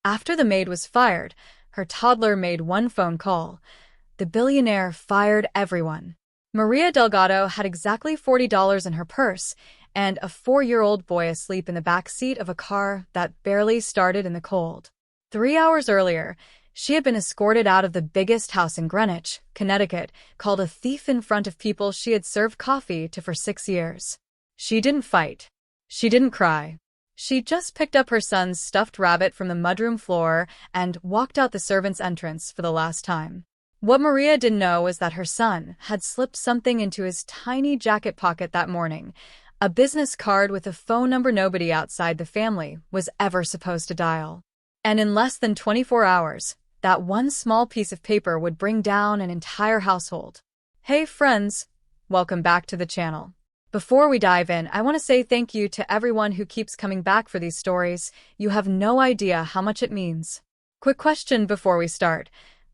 After the maid was fired, her toddler made one phone call. The billionaire fired everyone. Maria Delgado had exactly $40 in her purse and a 4-year-old boy asleep in the back seat of a car that barely started in the cold. 3 hours earlier, she had been escorted out of the biggest house in Greenwich, Connecticut, called a thief in front of people she had served coffee to for 6 years. She didn't fight. She didn't cry. She just picked up her son's stuffed rabbit from the mudroom floor and walked out the servants' entrance for the last time. What Maria didn't know was that her son had slipped something into his tiny jacket pocket that morning, a business card with a phone number nobody outside the family was ever supposed to dial. And in less than 24 hours, that one small piece of paper would bring down an entire household. Hey friends, welcome back to the channel. Before we dive in, I want to say thank you to everyone who keeps coming back for these stories. You have no idea how much it means. Quick question before we start.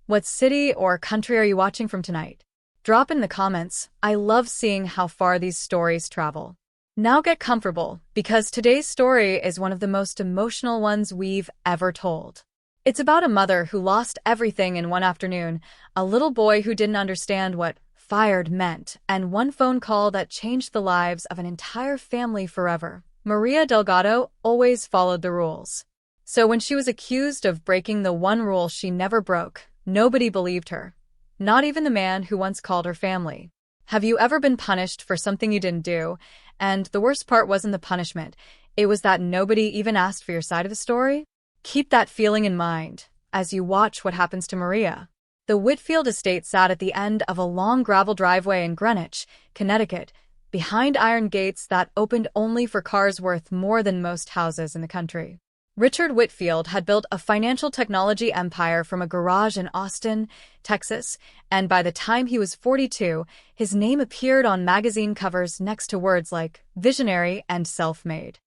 What city or country are you watching from tonight? Drop in the comments. I love seeing how far these stories travel. Now get comfortable, because today's story is one of the most emotional ones we've ever told. It's about a mother who lost everything in one afternoon, a little boy who didn't understand what fired meant, and one phone call that changed the lives of an entire family forever. Maria Delgado always followed the rules. So when she was accused of breaking the one rule she never broke, nobody believed her. Not even the man who once called her family. Have you ever been punished for something you didn't do? And the worst part wasn't the punishment. It was that nobody even asked for your side of the story? Keep that feeling in mind as you watch what happens to Maria. The Whitfield estate sat at the end of a long gravel driveway in Greenwich, Connecticut, behind iron gates that opened only for cars worth more than most houses in the country. Richard Whitfield had built a financial technology empire from a garage in Austin, Texas, and by the time he was 42, his name appeared on magazine covers next to words like visionary and self-made.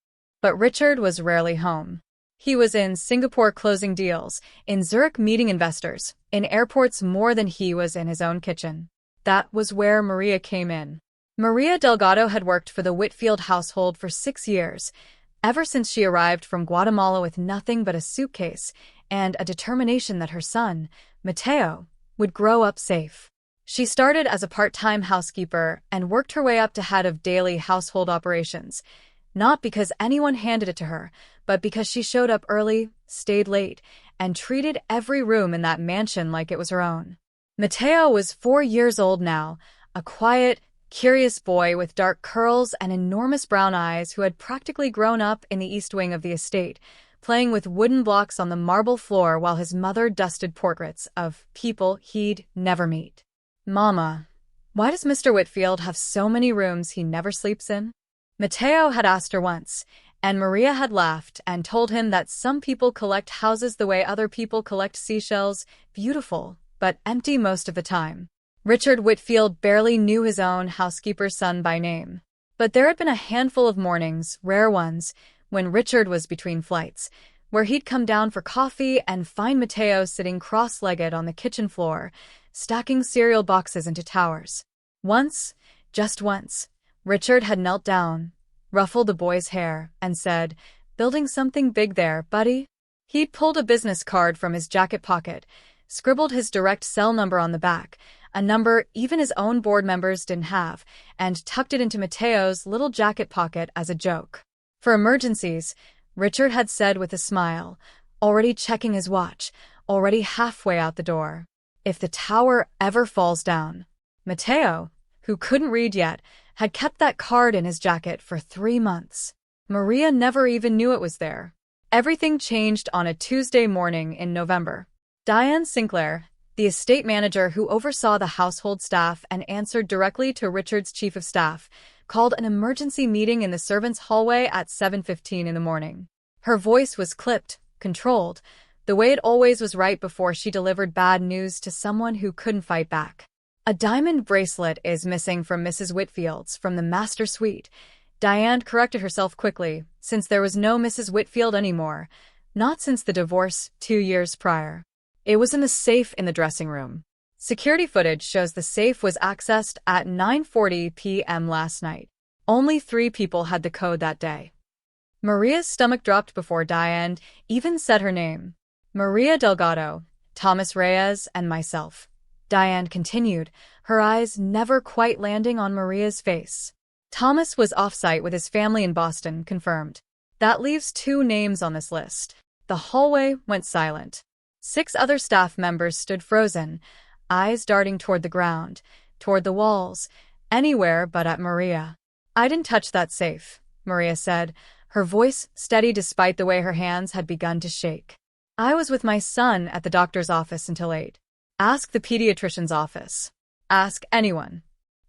But Richard was rarely home. He was in Singapore closing deals, in Zurich meeting investors, in airports more than he was in his own kitchen. That was where Maria came in. Maria Delgado had worked for the Whitfield household for 6 years, ever since she arrived from Guatemala with nothing but a suitcase and a determination that her son, Mateo, would grow up safe. She started as a part-time housekeeper and worked her way up to head of daily household operations, not because anyone handed it to her, but because she showed up early, stayed late, and treated every room in that mansion like it was her own. Mateo was 4 years old now, a quiet, curious boy with dark curls and enormous brown eyes who had practically grown up in the east wing of the estate, playing with wooden blocks on the marble floor while his mother dusted portraits of people he'd never meet. Mama, why does Mr. Whitfield have so many rooms he never sleeps in? Mateo had asked her once, and Maria had laughed and told him that some people collect houses the way other people collect seashells, beautiful, but empty most of the time. Richard Whitfield barely knew his own housekeeper's son by name. But there had been a handful of mornings, rare ones, when Richard was between flights, where he'd come down for coffee and find Mateo sitting cross-legged on the kitchen floor, stacking cereal boxes into towers. Once, just once, Richard had knelt down, ruffled the boy's hair, and said, "Building something big there, buddy?" He'd pulled a business card from his jacket pocket, scribbled his direct cell number on the back, a number even his own board members didn't have, and tucked it into Mateo's little jacket pocket as a joke. For emergencies, Richard had said with a smile, already checking his watch, already halfway out the door. If the tower ever falls down. Mateo, who couldn't read yet, had kept that card in his jacket for 3 months. Maria never even knew it was there. Everything changed on a Tuesday morning in November. Diane Sinclair, the estate manager who oversaw the household staff and answered directly to Richard's chief of staff, called an emergency meeting in the servants' hallway at 7:15 in the morning. Her voice was clipped, controlled, the way it always was right before she delivered bad news to someone who couldn't fight back. A diamond bracelet is missing from Mrs. Whitfield's from the master suite. Diane corrected herself quickly, since there was no Mrs. Whitfield anymore, not since the divorce 2 years prior. It was in the safe in the dressing room. Security footage shows the safe was accessed at 9:40 p.m. last night. Only 3 people had the code that day. Maria's stomach dropped before Diane even said her name. Maria Delgado, Thomas Reyes, and myself. Diane continued, her eyes never quite landing on Maria's face. Thomas was off-site with his family in Boston, confirmed. That leaves 2 names on this list. The hallway went silent. 6 other staff members stood frozen, eyes darting toward the ground, toward the walls, anywhere but at Maria. "I didn't touch that safe," Maria said, her voice steady despite the way her hands had begun to shake. "I was with my son at the doctor's office until 8. Ask the pediatrician's office. Ask anyone.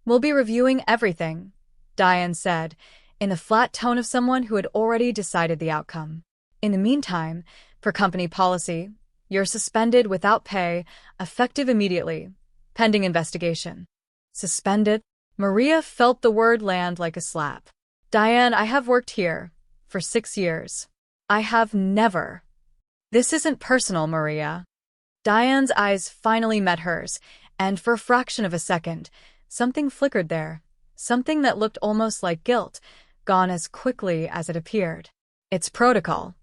We'll be reviewing everything," Diane said, in the flat tone of someone who had already decided the outcome. "In the meantime, per company policy, you're suspended without pay, effective immediately, pending investigation." Suspended? Maria felt the word land like a slap. "Diane, I have worked here for 6 years. I have never." "This isn't personal, Maria." Diane's eyes finally met hers, and for a fraction of a second, something flickered there, something that looked almost like guilt, gone as quickly as it appeared. "It's protocol."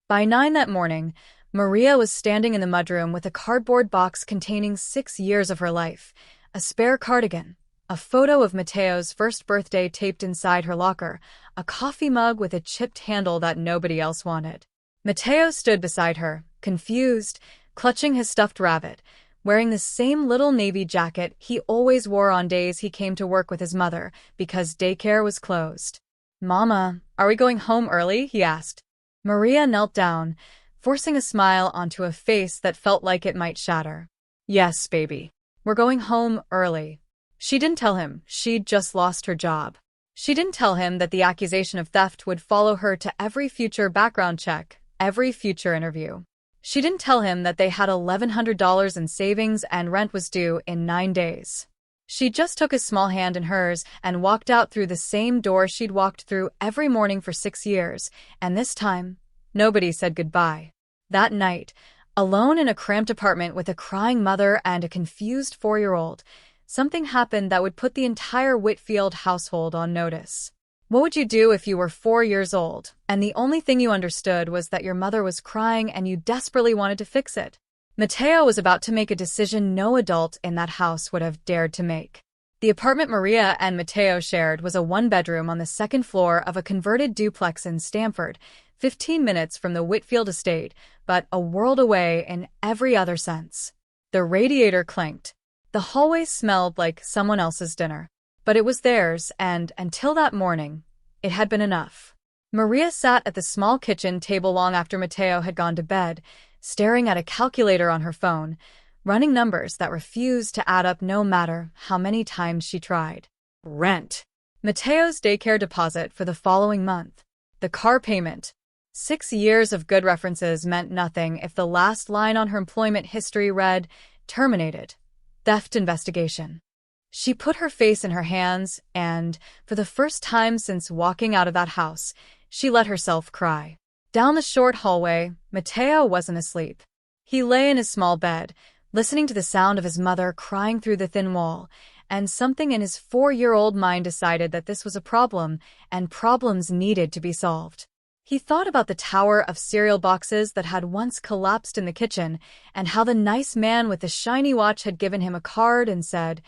By 9 that morning, Maria was standing in the mudroom with a cardboard box containing 6 years of her life, a spare cardigan, a photo of Mateo's first birthday taped inside her locker, a coffee mug with a chipped handle that nobody else wanted. Mateo stood beside her, confused, clutching his stuffed rabbit, wearing the same little navy jacket he always wore on days he came to work with his mother because daycare was closed. "Mama, are we going home early?" he asked. Maria knelt down, forcing a smile onto a face that felt like it might shatter. "Yes, baby. We're going home early." She didn't tell him she'd just lost her job. She didn't tell him that the accusation of theft would follow her to every future background check, every future interview. She didn't tell him that they had $1,100 in savings and rent was due in 9 days. She just took his small hand in hers and walked out through the same door she'd walked through every morning for 6 years, and this time, nobody said goodbye. That night, alone in a cramped apartment with a crying mother and a confused 4-year-old, something happened that would put the entire Whitfield household on notice. What would you do if you were 4 years old, and the only thing you understood was that your mother was crying and you desperately wanted to fix it? Mateo was about to make a decision no adult in that house would have dared to make. The apartment Maria and Mateo shared was a 1-bedroom on the 2nd floor of a converted duplex in Stamford, 15 minutes from the Whitfield estate, but a world away in every other sense. The radiator clanked. The hallway smelled like someone else's dinner. But it was theirs, and until that morning, it had been enough. Maria sat at the small kitchen table long after Mateo had gone to bed, staring at a calculator on her phone, running numbers that refused to add up no matter how many times she tried. Rent. Mateo's daycare deposit for the following month. The car payment. 6 years of good references meant nothing if the last line on her employment history read, "Terminated. Theft investigation." She put her face in her hands and, for the first time since walking out of that house, she let herself cry. Down the short hallway, Mateo wasn't asleep. He lay in his small bed, listening to the sound of his mother crying through the thin wall, and something in his 4-year-old mind decided that this was a problem, and problems needed to be solved. He thought about the tower of cereal boxes that had once collapsed in the kitchen, and how the nice man with the shiny watch had given him a card and said,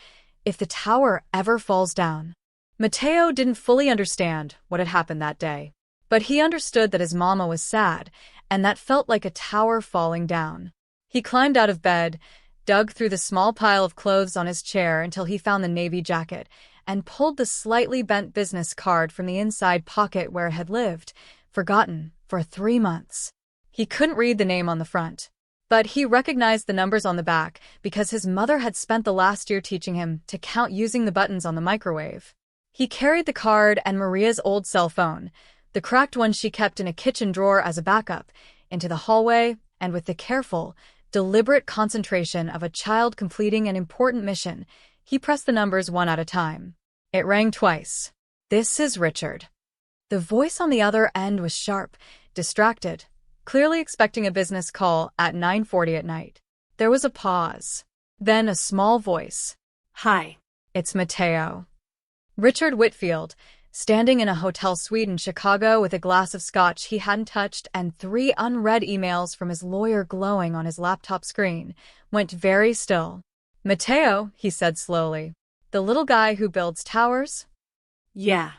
"If the tower ever falls down." Mateo didn't fully understand what had happened that day, but he understood that his mama was sad, and that felt like a tower falling down. He climbed out of bed, dug through the small pile of clothes on his chair until he found the navy jacket, and pulled the slightly bent business card from the inside pocket where it had lived, forgotten, for 3 months. He couldn't read the name on the front, but he recognized the numbers on the back because his mother had spent the last year teaching him to count using the buttons on the microwave. He carried the card and Maria's old cell phone, the cracked one she kept in a kitchen drawer as a backup, into the hallway, and with the careful, deliberate concentration of a child completing an important mission, he pressed the numbers one at a time. It rang twice. "This is Richard." The voice on the other end was sharp, distracted, clearly expecting a business call at 9:40 at night. There was a pause. Then a small voice. "Hi, it's Mateo." Richard Whitfield, standing in a hotel suite in Chicago with a glass of scotch he hadn't touched and 3 unread emails from his lawyer glowing on his laptop screen, went very still. "Mateo," he said slowly. "The little guy who builds towers?" "Yeah."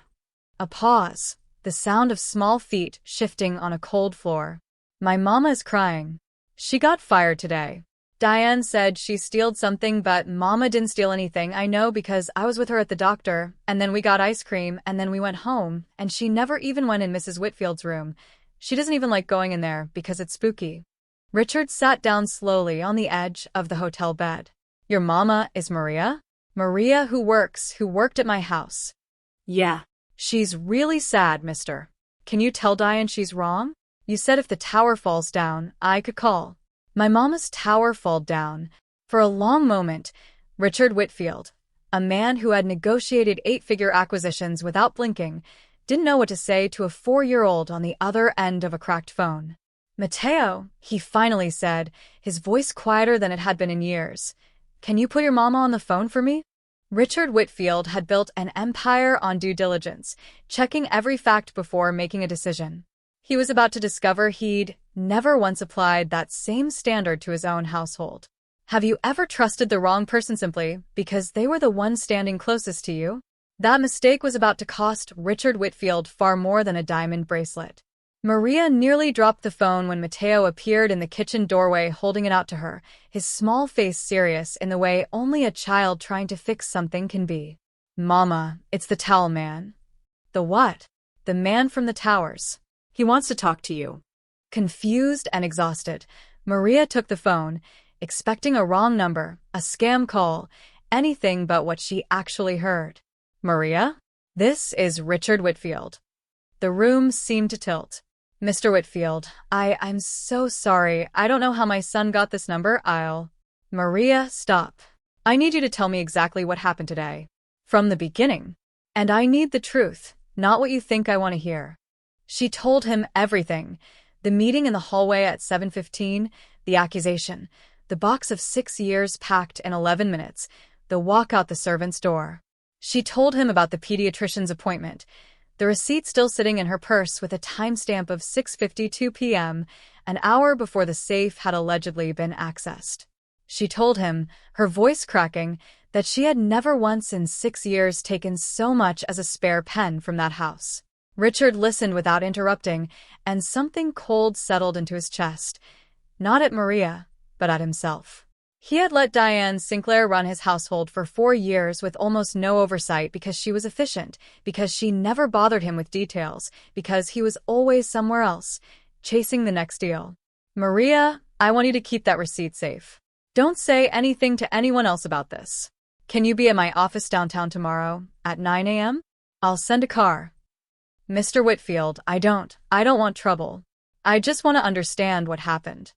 A pause, the sound of small feet shifting on a cold floor. "My mama is crying. She got fired today. Diane said she stealed something, but Mama didn't steal anything. I know because I was with her at the doctor, and then we got ice cream, and then we went home, and she never even went in Mrs. Whitfield's room. She doesn't even like going in there because it's spooky." Richard sat down slowly on the edge of the hotel bed. "Your mama is Maria?" "Maria who worked at my house." "Yeah." "She's really sad, mister. Can you tell Diane she's wrong? You said if the tower falls down, I could call." "My mama's tower fall down." For a long moment, Richard Whitfield, a man who had negotiated 8-figure acquisitions without blinking, didn't know what to say to a 4-year-old on the other end of a cracked phone. "Mateo," he finally said, his voice quieter than it had been in years. "Can you put your mama on the phone for me?" Richard Whitfield had built an empire on due diligence, checking every fact before making a decision. He was about to discover he'd never once applied that same standard to his own household. Have you ever trusted the wrong person simply because they were the one standing closest to you? That mistake was about to cost Richard Whitfield far more than a diamond bracelet. Maria nearly dropped the phone when Mateo appeared in the kitchen doorway holding it out to her, his small face serious in the way only a child trying to fix something can be. "Mama, it's the towel man." "The what?" "The man from the towers. "He wants to talk to you." Confused and exhausted, Maria took the phone, expecting a wrong number, a scam call, anything but what she actually heard. "Maria? This is Richard Whitfield." The room seemed to tilt. "Mr. Whitfield, I'm so sorry. I don't know how my son got this number. Maria, stop. I need you to tell me exactly what happened today. From the beginning. And I need the truth, not what you think I want to hear." She told him everything. The meeting in the hallway at 7:15, the accusation, the box of 6 years packed in 11 minutes, the walk out the servant's door. She told him about the pediatrician's appointment, the receipt still sitting in her purse with a timestamp of 6:52 p.m., an hour before the safe had allegedly been accessed. She told him, her voice cracking, that she had never once in 6 years taken so much as a spare pen from that house. Richard listened without interrupting, and something cold settled into his chest. Not at Maria, but at himself. He had let Diane Sinclair run his household for 4 years with almost no oversight because she was efficient, because she never bothered him with details, because he was always somewhere else, chasing the next deal. "Maria, I want you to keep that receipt safe. Don't say anything to anyone else about this. Can you be at my office downtown tomorrow, at 9 a.m.? I'll send a car." "Mr. Whitfield, I don't want trouble. I just want to understand what happened."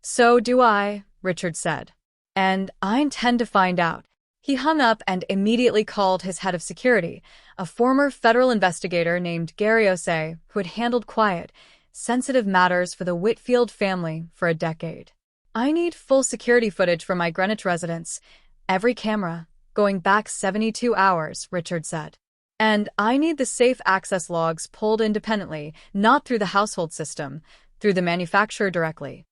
"So do I," Richard said. "And I intend to find out." He hung up and immediately called his head of security, a former federal investigator named Gary Osei, who had handled quiet, sensitive matters for the Whitfield family for a decade. "I need full security footage from my Greenwich residence. Every camera, going back 72 hours, Richard said. "And I need the safe access logs pulled independently, not through the household system, through the manufacturer directly."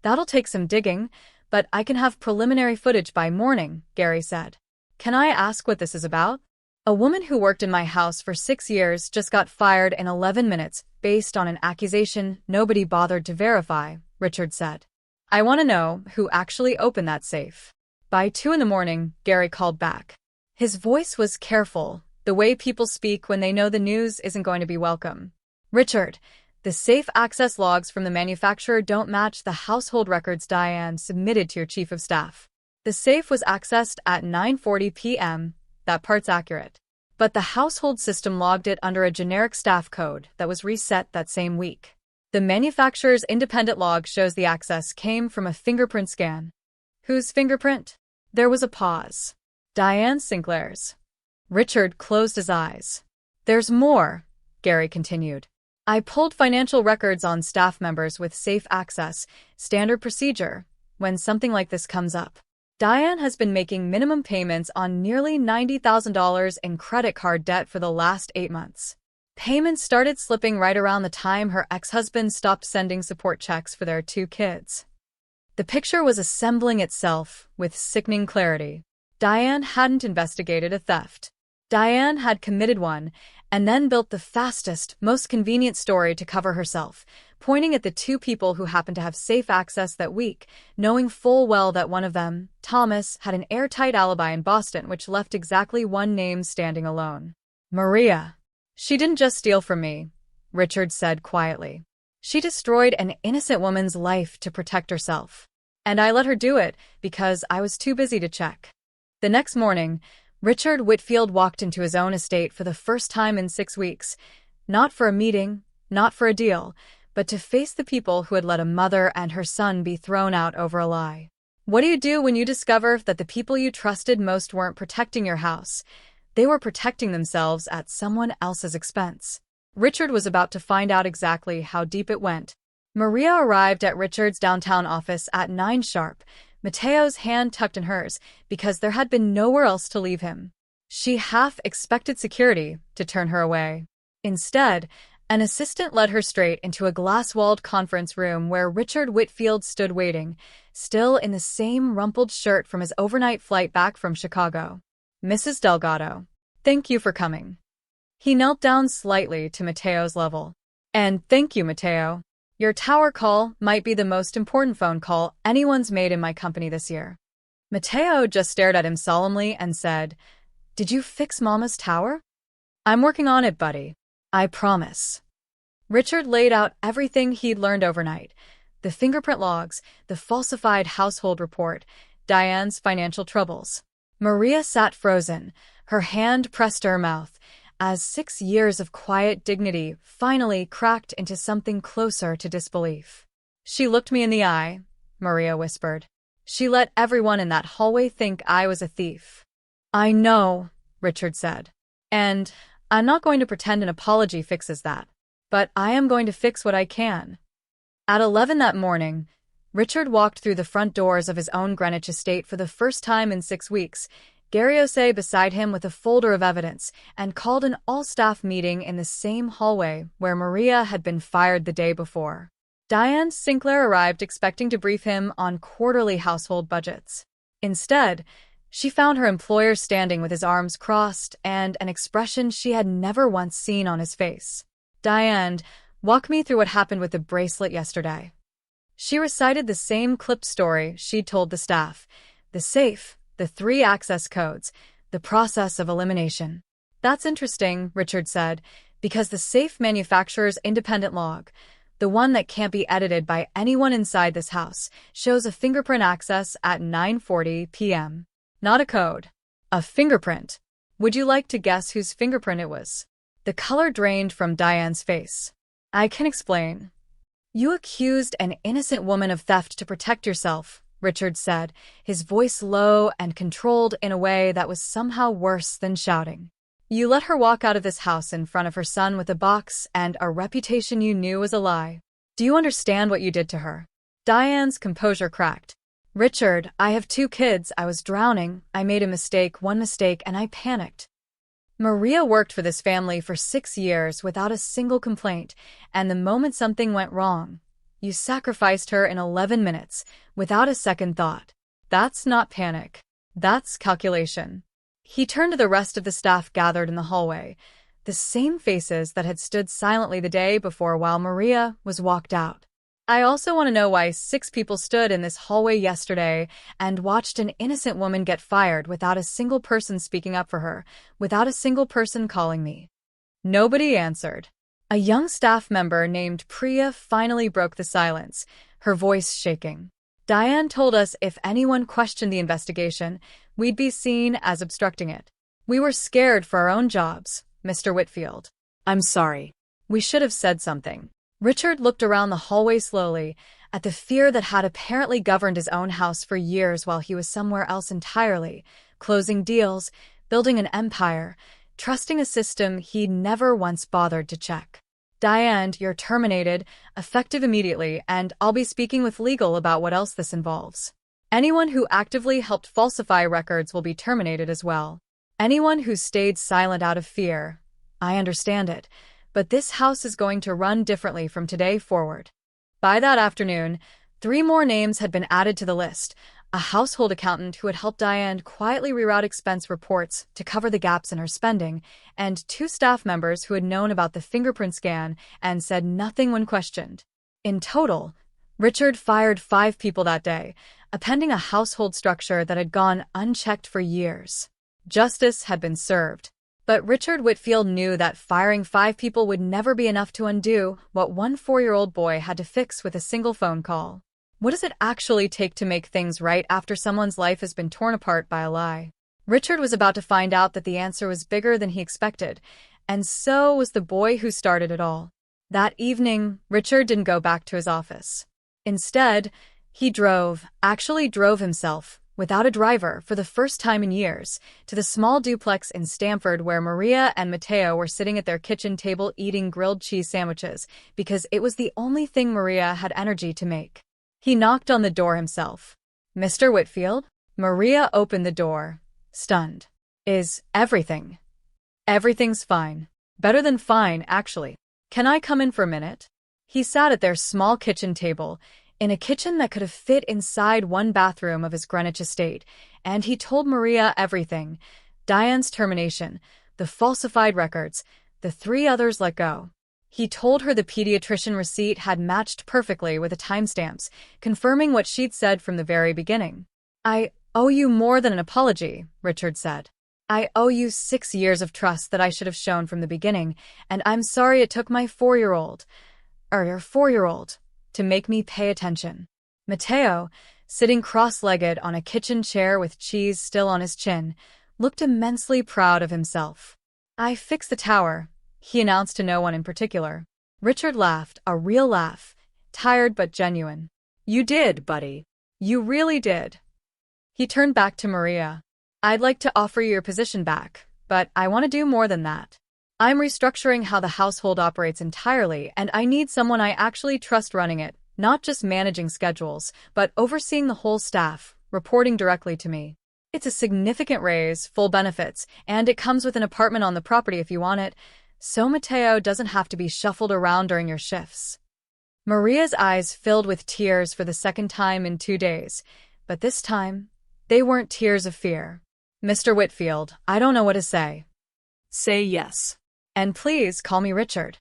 "That'll take some digging, but I can have preliminary footage by morning," Gary said. "Can I ask what this is about?" "A woman who worked in my house for 6 years just got fired in 11 minutes based on an accusation nobody bothered to verify," Richard said. "I want to know who actually opened that safe." By 2 in the morning, Gary called back. His voice was careful, the way people speak when they know the news isn't going to be welcome. "Richard, the safe access logs from the manufacturer don't match the household records Diane submitted to your chief of staff. The safe was accessed at 9:40 p.m. That part's accurate. But the household system logged it under a generic staff code that was reset that same week. The manufacturer's independent log shows the access came from a fingerprint scan." "Whose fingerprint?" There was a pause. "Diane Sinclair's." Richard closed his eyes. "There's more," Gary continued. "I pulled financial records on staff members with safe access, standard procedure, when something like this comes up. Diane has been making minimum payments on nearly $90,000 in credit card debt for the last 8 months. Payments started slipping right around the time her ex-husband stopped sending support checks for their 2 kids. The picture was assembling itself with sickening clarity. Diane hadn't investigated a theft. Diane had committed one, and then built the fastest, most convenient story to cover herself, pointing at the 2 people who happened to have safe access that week, knowing full well that one of them, Thomas, had an airtight alibi in Boston which left exactly one name standing alone. Maria. She didn't just steal from me, Richard said quietly. She destroyed an innocent woman's life to protect herself. And I let her do it because I was too busy to check. The next morning, Richard Whitfield walked into his own estate for the first time in 6 weeks, not for a meeting, not for a deal, but to face the people who had let a mother and her son be thrown out over a lie. What do you do when you discover that the people you trusted most weren't protecting your house? They were protecting themselves at someone else's expense. Richard was about to find out exactly how deep it went. Maria arrived at Richard's downtown office at 9 sharp, Mateo's hand tucked in hers, because there had been nowhere else to leave him. She half expected security to turn her away. Instead, an assistant led her straight into a glass-walled conference room where Richard Whitfield stood waiting, still in the same rumpled shirt from his overnight flight back from Chicago. Mrs. Delgado, thank you for coming. He knelt down slightly to Mateo's level. And thank you, Mateo. Your tower call might be the most important phone call anyone's made in my company this year. Mateo just stared at him solemnly and said, Did you fix Mama's tower? I'm working on it, buddy. I promise. Richard laid out everything he'd learned overnight. The fingerprint logs, the falsified household report, Diane's financial troubles. Maria sat frozen, her hand pressed to her mouth, as 6 years of quiet dignity finally cracked into something closer to disbelief. She looked me in the eye, Maria whispered. She let everyone in that hallway think I was a thief. I know, Richard said. And I'm not going to pretend an apology fixes that. But I am going to fix what I can. At 11 that morning, Richard walked through the front doors of his own Greenwich estate for the first time in 6 weeks, Garriose beside him with a folder of evidence, and called an all-staff meeting in the same hallway where Maria had been fired the day before. Diane Sinclair arrived expecting to brief him on quarterly household budgets. Instead, she found her employer standing with his arms crossed and an expression she had never once seen on his face. Diane, walk me through what happened with the bracelet yesterday. She recited the same clipped story she'd told the staff. The safe, the 3 access codes, the process of elimination. That's interesting, Richard said, because the safe manufacturer's independent log, the one that can't be edited by anyone inside this house, shows a fingerprint access at 9:40 p.m. Not a code. A fingerprint. Would you like to guess whose fingerprint it was? The color drained from Diane's face. I can explain. You accused an innocent woman of theft to protect yourself, Richard said, his voice low and controlled in a way that was somehow worse than shouting. You let her walk out of this house in front of her son with a box and a reputation you knew was a lie. Do you understand what you did to her? Diane's composure cracked. Richard, I have 2 kids. I was drowning. I made a mistake, one mistake, and I panicked. Maria worked for this family for 6 years without a single complaint, and the moment something went wrong, you sacrificed her in 11 minutes, without a second thought. That's not panic. That's calculation. He turned to the rest of the staff gathered in the hallway, the same faces that had stood silently the day before while Maria was walked out. I also want to know why 6 people stood in this hallway yesterday and watched an innocent woman get fired without a single person speaking up for her, without a single person calling me. Nobody answered. A young staff member named Priya finally broke the silence, her voice shaking. Diane told us if anyone questioned the investigation, we'd be seen as obstructing it. We were scared for our own jobs, Mr. Whitfield. I'm sorry. We should have said something. Richard looked around the hallway slowly, at the fear that had apparently governed his own house for years while he was somewhere else entirely, closing deals, building an empire, trusting a system he'd never once bothered to check. Diane, you're terminated, effective immediately, and I'll be speaking with legal about what else this involves. Anyone who actively helped falsify records will be terminated as well. Anyone who stayed silent out of fear. I understand it, but this house is going to run differently from today forward. By that afternoon, 3 more names had been added to the list: a household accountant who had helped Diane quietly reroute expense reports to cover the gaps in her spending, and 2 staff members who had known about the fingerprint scan and said nothing when questioned. In total, Richard fired 5 people that day, appending a household structure that had gone unchecked for years. Justice had been served. But Richard Whitfield knew that firing 5 people would never be enough to undo what one 4-year-old boy had to fix with a single phone call. What does it actually take to make things right after someone's life has been torn apart by a lie? Richard was about to find out that the answer was bigger than he expected, and so was the boy who started it all. That evening, Richard didn't go back to his office. Instead, he drove himself, without a driver for the first time in years, to the small duplex in Stamford where Maria and Matteo were sitting at their kitchen table eating grilled cheese sandwiches, because it was the only thing Maria had energy to make. He knocked on the door himself. "Mr. Whitfield?" Maria opened the door, stunned. "Is everything?" "Everything's fine. Better than fine, actually. Can I come in for a minute?" He sat at their small kitchen table, in a kitchen that could have fit inside one bathroom of his Greenwich estate, and he told Maria everything: Diane's termination, the falsified records, the 3 others let go. He told her the pediatrician receipt had matched perfectly with the timestamps, confirming what she'd said from the very beginning. "I owe you more than an apology," Richard said. "I owe you 6 years of trust that I should have shown from the beginning, and I'm sorry it took my 4-year-old to make me pay attention." Matteo, sitting cross-legged on a kitchen chair with cheese still on his chin, looked immensely proud of himself. "I fixed the tower," he announced to no one in particular. Richard laughed, a real laugh, tired but genuine. "You did, buddy. You really did." He turned back to Maria. "I'd like to offer you your position back, but I want to do more than that. I'm restructuring how the household operates entirely, and I need someone I actually trust running it, not just managing schedules, but overseeing the whole staff, reporting directly to me. It's a significant raise, full benefits, and it comes with an apartment on the property if you want it, so Matteo doesn't have to be shuffled around during your shifts." Maria's eyes filled with tears for the second time in 2 days, but this time, they weren't tears of fear. "Mr. Whitfield, I don't know what to say." Say yes. "And please call me Richard."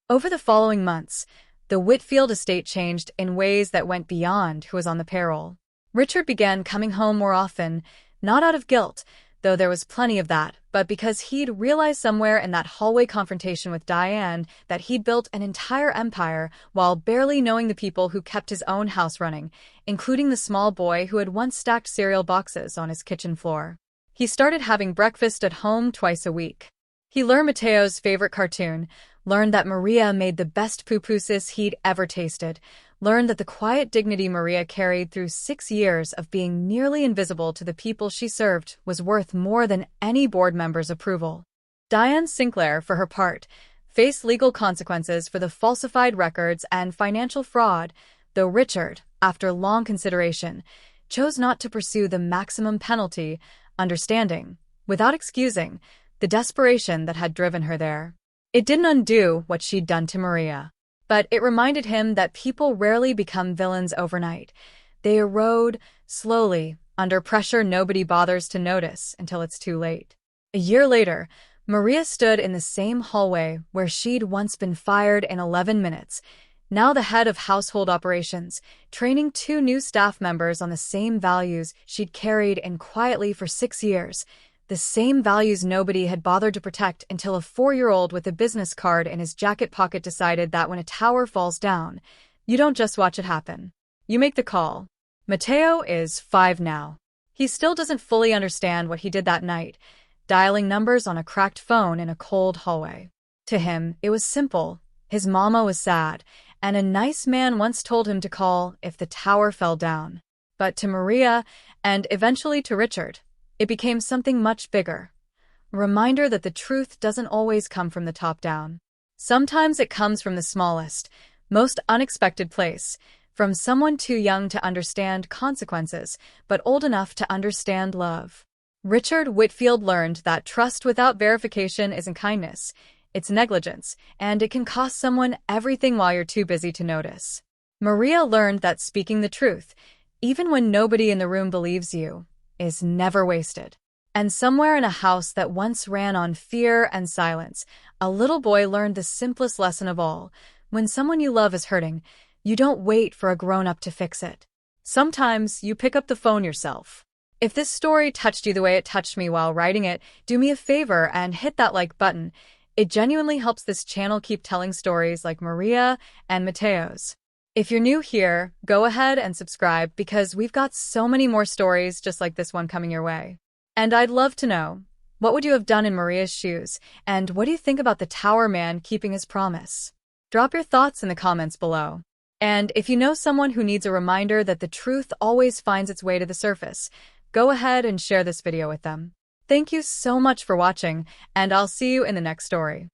Over the following months, the Whitfield estate changed in ways that went beyond who was on the payroll. Richard began coming home more often, not out of guilt, though there was plenty of that, but because he'd realized somewhere in that hallway confrontation with Diane that he'd built an entire empire while barely knowing the people who kept his own house running, including the small boy who had once stacked cereal boxes on his kitchen floor. He started having breakfast at home twice a week. He learned Matteo's favorite cartoon, learned that Maria made the best pupusas he'd ever tasted, learned that the quiet dignity Maria carried through 6 years of being nearly invisible to the people she served was worth more than any board member's approval. Diane Sinclair, for her part, faced legal consequences for the falsified records and financial fraud, though Richard, after long consideration, chose not to pursue the maximum penalty, understanding, without excusing, the desperation that had driven her there. It didn't undo what she'd done to Maria, but it reminded him that people rarely become villains overnight. They erode, slowly, under pressure nobody bothers to notice until it's too late. A year later, Maria stood in the same hallway where she'd once been fired in 11 minutes, now the head of household operations, training 2 new staff members on the same values she'd carried in quietly for 6 years, the same values nobody had bothered to protect until a 4-year-old with a business card in his jacket pocket decided that when a tower falls down, you don't just watch it happen. You make the call. Matteo is 5 now. He still doesn't fully understand what he did that night, dialing numbers on a cracked phone in a cold hallway. To him, it was simple. His mama was sad, and a nice man once told him to call if the tower fell down. But to Maria, and eventually to Richard, it became something much bigger. A reminder that the truth doesn't always come from the top down. Sometimes it comes from the smallest, most unexpected place, From someone too young to understand consequences, but old enough to understand love. Richard Whitfield learned that trust without verification isn't kindness, it's negligence, and it can cost someone everything while you're too busy to notice. Maria learned that speaking the truth, even when nobody in the room believes you, is never wasted. And somewhere in a house that once ran on fear and silence, a little boy learned the simplest lesson of all. When someone you love is hurting, you don't wait for a grown-up to fix it. Sometimes you pick up the phone yourself. If this story touched you the way it touched me while writing it, do me a favor and hit that like button. It genuinely helps this channel keep telling stories like Maria and Mateo's. If you're new here, go ahead and subscribe because we've got so many more stories just like this one coming your way. And I'd love to know, what would you have done in Maria's shoes? And what do you think about the Tower Man keeping his promise? Drop your thoughts in the comments below. And if you know someone who needs a reminder that the truth always finds its way to the surface, go ahead and share this video with them. Thank you so much for watching, and I'll see you in the next story.